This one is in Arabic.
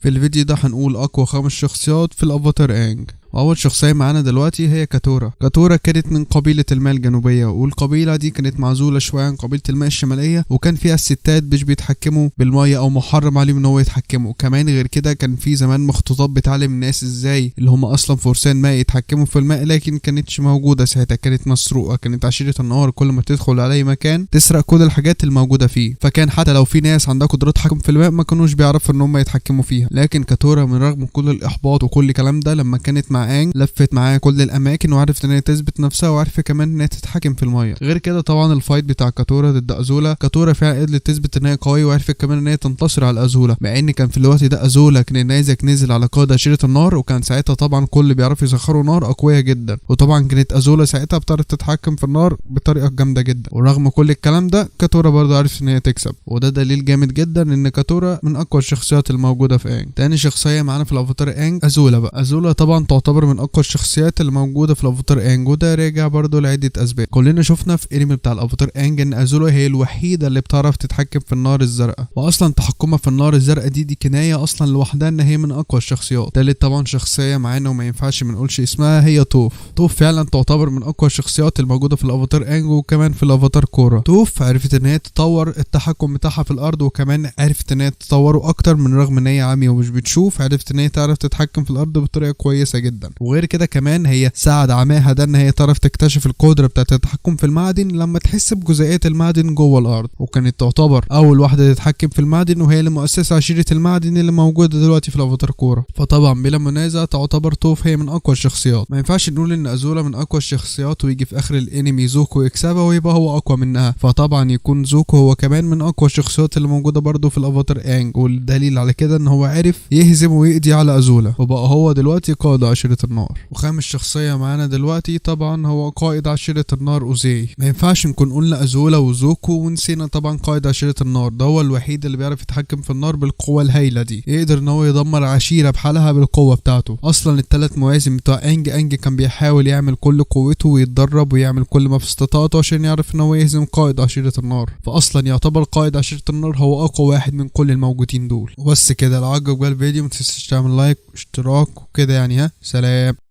في الفيديو ده هنقول اقوى 5 شخصيات في الافاتار انج. واول شخصيه معانا دلوقتي هي كاتورا. كاتورا كانت من قبيله الماء الجنوبيه، والقبيله دي كانت معزوله شويه عن قبيله الماء الشماليه، وكان فيها الستات مش بيتحكموا بالميه او محرم عليهم ان هو يتحكموا. كمان غير كده كان في زمان مخطوطات بتعلم الناس ازاي اللي هم اصلا فرسان ماء يتحكموا في الماء، لكن كانتش موجوده ساعتها، كانت مسروقه. كانت عشيره النهار كل ما تدخل على اي مكان تسرق كل الحاجات الموجوده فيه، فكان حتى لو في ناس عندها قدرات تحكم في الماء ما كانوش بيعرفوا ان هم يتحكموا فيها. لكن كاتورا من رغم كل الاحباط وكل الكلام ده، لما كانت مع انج لفت معاه كل الاماكن وعرفت ان هي تثبت نفسها، وعرفت كمان ان هي تتحكم في الميه. غير كده طبعا الفايت بتاع كاتورا ضد ازولا، كاتورا فعلا قدرت تثبت ان هي قويه، وعرفت كمان ان هي تنتصر على ازولا، مع ان كان في الوقت ده ازولا كان النيزك نزل على قائد عشيره النار، وكان ساعتها طبعا كل بيعرفوا يسخروا نار اقوياء جدا، وطبعا كانت ازولا ساعتها بتعرف تتحكم في النار بطريقه جامده جدا. ورغم كل الكلام ده كاتورا برضه عرفت ان هي تكسب، وده دليل جامد جدا ان كاتورا من اقوى الشخصيات الموجوده في انج. تاني شخصيه معانا في الافاتار انج ازولا بقى. ازولا طبعا تعتبر من اقوى الشخصيات اللي موجوده في الافاتار انج، وده راجع برضه لعده اسباب. كلنا شفنا في انمي بتاع الافاتار انج ان ازولا هي الوحيده اللي بتعرف تتحكم في النار الزرقاء، واصلا تحكمها في النار الزرقاء دي كنايه اصلا لوحدها ان هي من اقوى الشخصيات. تالت طبعا شخصيه معانا وما ينفعش ما نقولش اسمها، هي توف. توف فعلا تعتبر من اقوى الشخصيات الموجوده في الافاتار انج، وكمان في الافاتار كورا. توف عرفت ان هي تطور التحكم بتاعها في الارض، وكمان عرفت ان هي تطوره اكتر من رغم ان هي عمية ومش بتشوف، عرفت ان هي تعرف تتحكم في الارض بطريقه كويسه جدا. وغير كده كمان هي ساعد عماها ده ان هي تعرف تكتشف القدره بتاعه التحكم في المعدن لما تحس بجزيئات المعدن جوه الارض، وكانت تعتبر اول واحده تتحكم في المعدن، وهي اللي مؤسسه عشيره المعدن اللي موجوده دلوقتي في الافاتار كورا. فطبعا بلا منازع تعتبر توف هي من اقوى الشخصيات. ما ينفعش نقول ان ازولا من اقوى الشخصيات ويجي في اخر الانمي زوكو يكسبها ويبقى هو اقوى منها، فطبعا يكون زوكو هو كمان من اقوى الشخصيات اللي موجوده برضه في الافاتار انج. والدليل على كده ان هو عرف يهزم ويقضي على ازولا، وبقى هو دلوقتي قائد عشيره النار. وخامس شخصيه معانا دلوقتي طبعا هو قائد عشيره النار اوزي. ما ينفعش نكون قلنا ازولا وزوكو ونسينا طبعا قائد عشيره النار. ده هو الوحيد اللي بيعرف يتحكم في النار بالقوه الهائله دي، يقدر ان هو يدمر عشيره بحالها بالقوه بتاعته. اصلا ال3 مواسم بتوع انج كان بيحاول يعمل كل قوته ويتدرب ويعمل كل ما في استطاعته عشان يعرف ان هو يهزم قائد عشيره النار. فاصلا يعتبر قائد عشيره النار هو اقوى واحد من كل الموجودين دول. وبس كده، لو عجبك الفيديو ما تنساش تعمل لايك واشتراك وكده يعني. سلام.